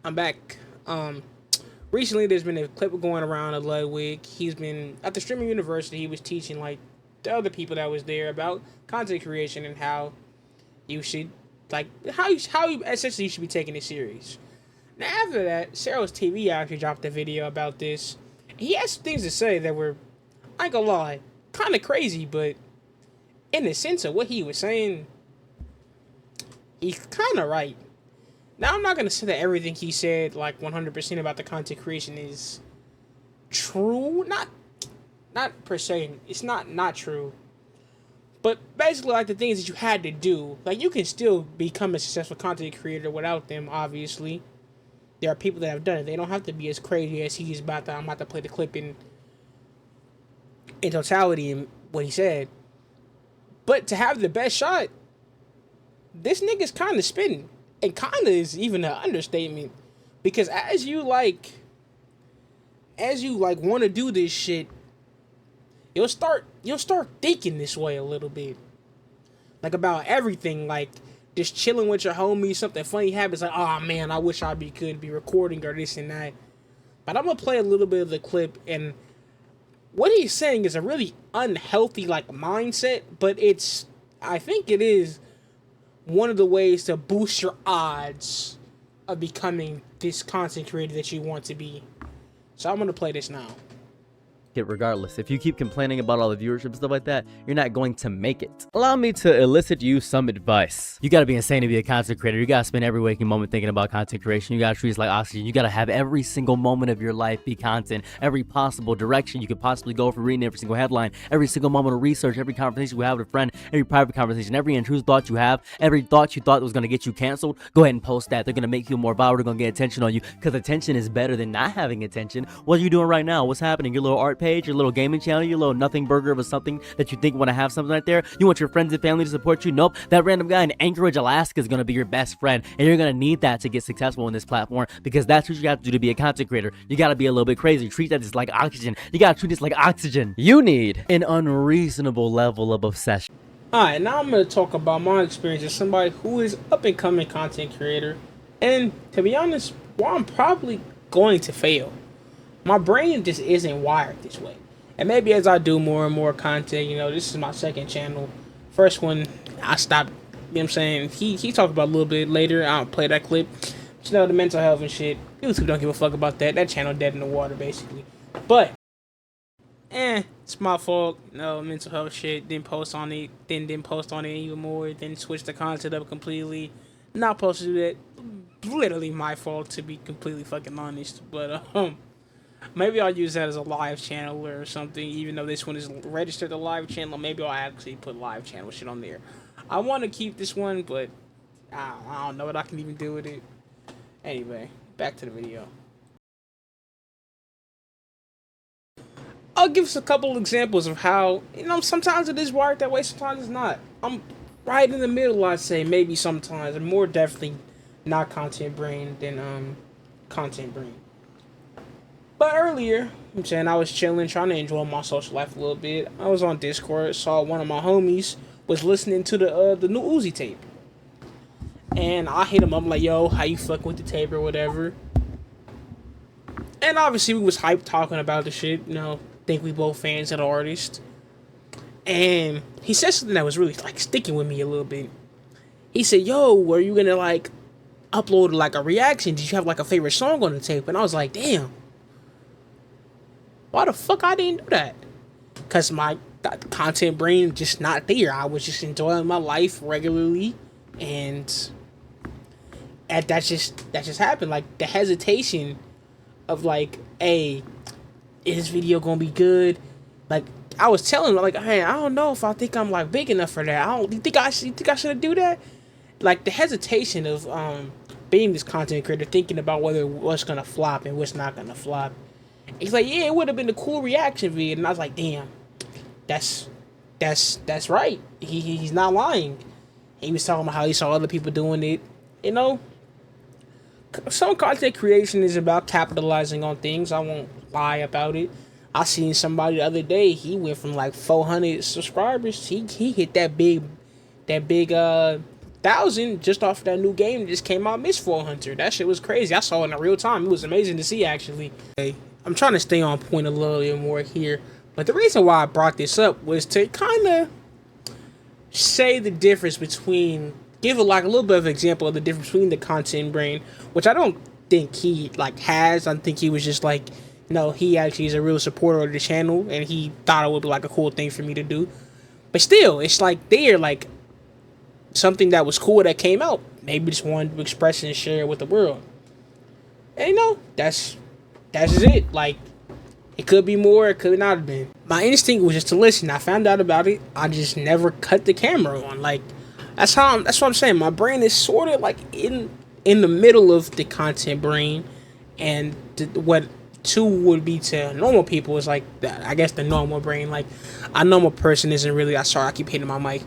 I'm back. Recently there's been a clip going around of Ludwig. He's been at the streaming university. He was teaching like the other people that was there about content creation and how you should like how you essentially you should be taking it serious. Now after that, Ceros TV actually dropped a video about this. He had some things to say that were, I ain't gonna lie, kind of crazy, but in the sense of what he was saying, he's kind of right. Now, I'm not going to say that everything he said, like 100% about the content creation is true. Not per se. It's not true. But basically, like the things that you had to do, like you can still become a successful content creator without them, obviously. There are people that have done it. They don't have to be as crazy as he's about to. I'm about to play the clip in totality and what he said. But to have the best shot, this nigga's kind of spitting. And kind of is even an understatement. Because as you want to do this shit, you'll start thinking this way a little bit. Like about everything, like just chilling with your homies, something funny happens, like, oh man, I wish could be recording or this and that. But I'm gonna play a little bit of the clip, and what he's saying is a really unhealthy like mindset, but I think it is one of the ways to boost your odds of becoming this content creator that you want to be. So I'm gonna play this now. It regardless. If you keep complaining about all the viewership and stuff like that, you're not going to make it. Allow me to elicit you some advice. You gotta be insane to be a content creator. You gotta spend every waking moment thinking about content creation. You gotta treat it like oxygen. You gotta have every single moment of your life be content. Every possible direction you could possibly go for reading every single headline, every single moment of research, every conversation we have with a friend, every private conversation, every intrusive thought you have, every thought you thought was gonna get you canceled, go ahead and post that. They're gonna make you more viral. They're gonna get attention on you, because attention is better than not having attention. What are you doing right now? What's happening? Your little art page, your little gaming channel, your little nothing burger of a something that you think want to have something right there. You want your friends and family to support you? Nope. That random guy in Anchorage, Alaska is going to be your best friend, and you're going to need that to get successful in this platform, because that's what you have to do to be a content creator. You got to be a little bit crazy. Treat that as like oxygen. You got to treat this like oxygen. You need an unreasonable level of obsession. Alright, now I'm gonna talk about my experience as somebody who is up and coming content creator. And to be honest, well, I'm probably going to fail. My brain just isn't wired this way. And maybe as I do more and more content, this is my second channel. First one, I stopped, what I'm saying? He talked about a little bit later. I'll play that clip. But the mental health and shit. YouTube don't give a fuck about that. That channel dead in the water, basically. But, it's my fault. Mental health shit. Didn't post on it. Didn't post on it even more. Then switch the content up completely. Not supposed to do that. Literally my fault, to be completely fucking honest. But, maybe I'll use that as a live channel or something, even though this one is registered a live channel. Maybe I'll actually put live channel shit on there. I want to keep this one, but I don't know what I can even do with it. Anyway, back to the video. I'll give us a couple examples of how, sometimes it is wired that way, sometimes it's not. I'm right in the middle, I'd say, maybe sometimes. I'm more definitely not content brain than content brain. But earlier, I was chilling, trying to enjoy my social life a little bit. I was on Discord, saw one of my homies was listening to the new Uzi tape. And I hit him up like, yo, how you fucking with the tape or whatever. And obviously we was hyped talking about the shit, think we both fans of the artist. And he said something that was really like sticking with me a little bit. He said, yo, were you gonna like upload like a reaction? Did you have like a favorite song on the tape? And I was like, damn. Why the fuck I didn't do that? Because my content brain just not there. I was just enjoying my life regularly. And that just happened. Like, the hesitation of like, hey, is this video gonna be good? Like, I was telling him, like, hey, I don't know if I think I'm like big enough for that. You think I should do that? Like, the hesitation of being this content creator, thinking about whether what's gonna flop and what's not gonna flop. He's like, yeah, it would have been a cool reaction video. And I was like, damn, that's right. He's not lying. He was talking about how he saw other people doing it. Some content creation is about capitalizing on things. I won't lie about it. I seen somebody the other day. He went from like 400 subscribers. He hit that big 400,000 just off of that new game that just came out, Mistfall Hunter. That shit was crazy. I saw it in real time. It was amazing to see, actually. Hey, I'm trying to stay on point a little bit more here, but the reason why I brought this up was to kind of say the difference between, give a little bit of example of the difference between the content brain, which I don't think he has. I think he was just like, no, he actually is a real supporter of the channel, and he thought it would be like a cool thing for me to do. But still, it's like they're like something that was cool that came out. Maybe just wanted to express and share it with the world. And you know, that's just it. Like, it could be more, it could not have been. My instinct was just to listen. I found out about it. I just never cut the camera on. Like, that's what I'm saying. My brain is sort of like in the middle of the content brain, and what two would be to normal people is like I guess the normal brain. Like, a normal person isn't really. I keep hitting my mic.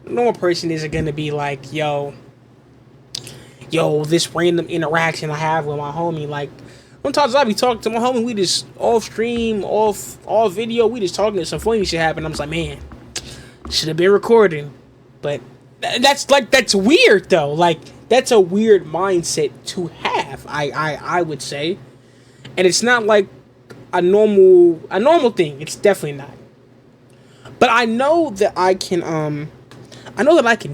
A normal person isn't gonna be like, yo, this random interaction I have with my homie. Like, sometimes I be talking to my homie, we just off stream, off video, we just talking, to some funny shit happen. I'm just like, man, should have been recording. But that's weird though. Like, that's a weird mindset to have. I would say, and it's not like a normal thing. It's definitely not. But I know that I can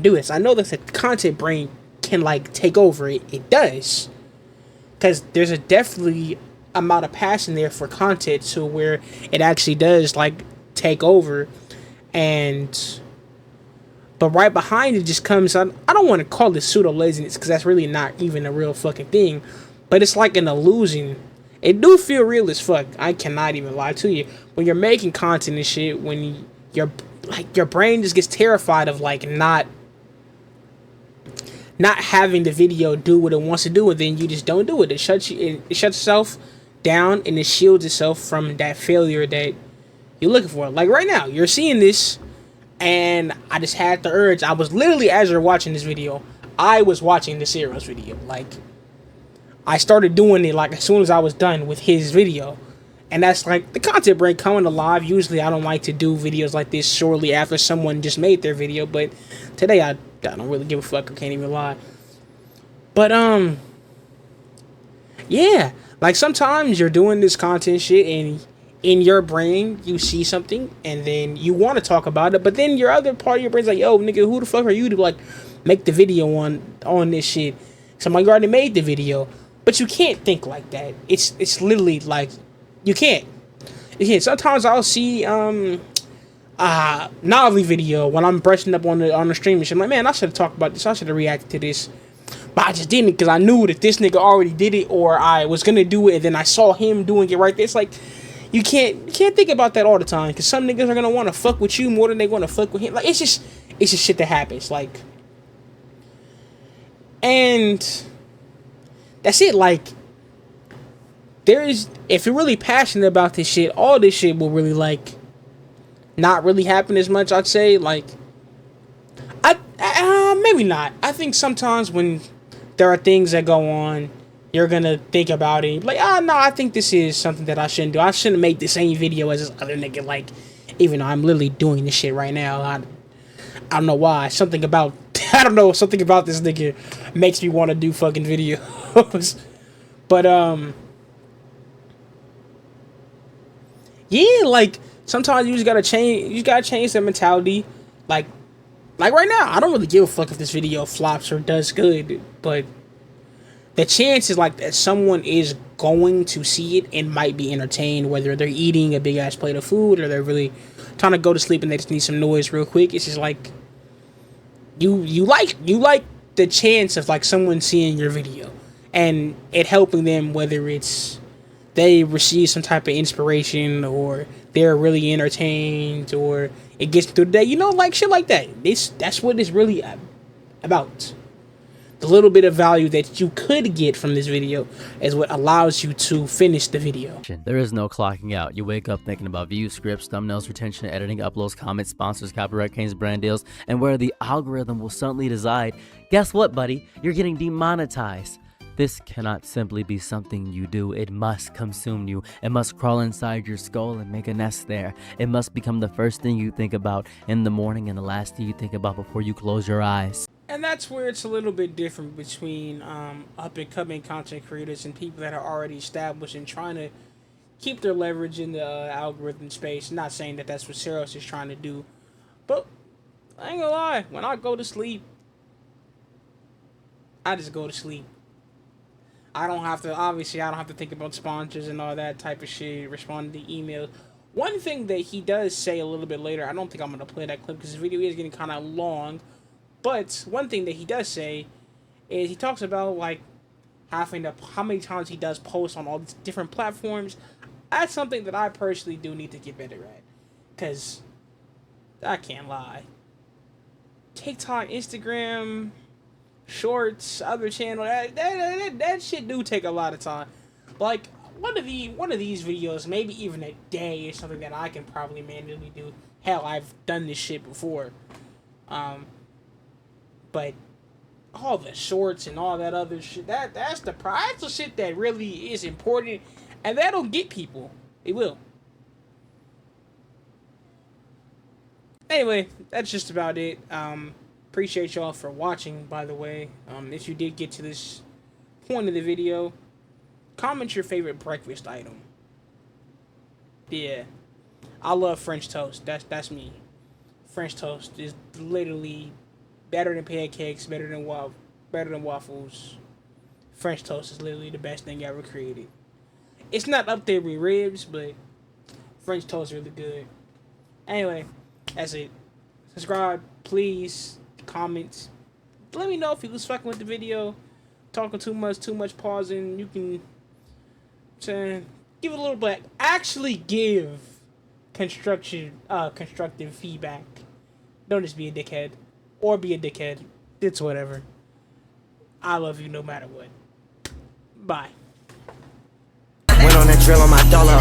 do this. I know that the content brain can like take over. It does. Because there's a definitely amount of passion there for content to where it actually does like take over. But right behind it just comes, I don't want to call it pseudo laziness because that's really not even a real fucking thing. But it's like an illusion. It do feel real as fuck. I cannot even lie to you. When you're making content and shit, when your brain just gets terrified of like not having the video do what it wants to do, and then you just don't do it. It shuts itself down, and it shields itself from that failure that you're looking for. Like right now, you're seeing this, and I just had the urge. I was literally, as you're watching this video, I was watching the Ceros video. Like, I started doing it like as soon as I was done with his video. And that's like the content brain coming alive. Usually I don't like to do videos like this shortly after someone just made their video, but today I don't really give a fuck. I can't even lie. But yeah, like sometimes you're doing this content shit and in your brain you see something and then you want to talk about it, but then your other part of your brain's like, yo nigga, who the fuck are you to like make the video on this shit? Somebody already made the video. But you can't think like that. It's literally like you can't. Sometimes I'll see novelty video when I'm brushing up on the stream and shit. I'm like, man, I should have talked about this. I should have reacted to this. But I just didn't because I knew that this nigga already did it, or I was gonna do it and then I saw him doing it right there. It's like you can't think about that all the time because some niggas are gonna want to fuck with you more than they want to fuck with him. Like, it's just shit that happens. Like, and that's it. Like, if you're really passionate about this shit, all this shit will really like not really happen as much, I'd say. Like, maybe not. I think sometimes when there are things that go on, you're gonna think about it. Like, no, I think this is something that I shouldn't do. I shouldn't make the same video as this other nigga. Like, even though I'm literally doing this shit right now, I don't know why. Something about this nigga makes me want to do fucking videos. But yeah, like sometimes you just gotta change. You gotta change the mentality. Like right now, I don't really give a fuck if this video flops or does good, but the chances like that someone is going to see it and might be entertained, whether they're eating a big ass plate of food or they're really trying to go to sleep and they just need some noise real quick. It's just like you like the chance of like someone seeing your video and it helping them, whether it's they receive some type of inspiration or they're really entertained or it gets through the day, you know, like shit like that. That's what it's really about. The little bit of value that you could get from this video is what allows you to finish the video. There is no clocking out. You wake up thinking about views, scripts, thumbnails, retention, editing, uploads, comments, sponsors, copyright claims, brand deals, and where the algorithm will suddenly decide, guess what, buddy? You're getting demonetized. This cannot simply be something you do. It must consume you. It must crawl inside your skull and make a nest there. It must become the first thing you think about in the morning and the last thing you think about before you close your eyes. And that's where it's a little bit different between up and coming content creators and people that are already established and trying to keep their leverage in the algorithm space. Not saying that that's what Ceros is trying to do, but I ain't gonna lie, when I go to sleep, I just go to sleep. I don't have to, obviously, I don't have to think about sponsors and all that type of shit, responding to emails. One thing that he does say a little bit later, I don't think I'm going to play that clip because the video is getting kind of long, but one thing that he does say is he talks about, like, having to, how many times he does post on all these different platforms. That's something that I personally do need to get better at, because I can't lie. TikTok, Instagram, Shorts, other channel, that shit do take a lot of time. Like one of these videos, maybe even a day, is something that I can probably manually do. Hell, I've done this shit before. But all the shorts and all that other shit, that's the shit that really is important, and that'll get people. It will. Anyway, that's just about it. Appreciate y'all for watching, by the way. If you did get to this point of the video, comment your favorite breakfast item. Yeah, I love French toast. That's me. French toast is literally better than pancakes, better than waffles. French toast is literally the best thing ever created. It's not up there with ribs, but French toast is really good. Anyway, that's it. Subscribe, please. Comments. Let me know if you was fucking with the video. Talking too much pausing. You can give it a little bit. Actually give constructive feedback. Don't just be a dickhead. Or be a dickhead. It's whatever. I love you no matter what. Bye. Went on that drill on my dollar.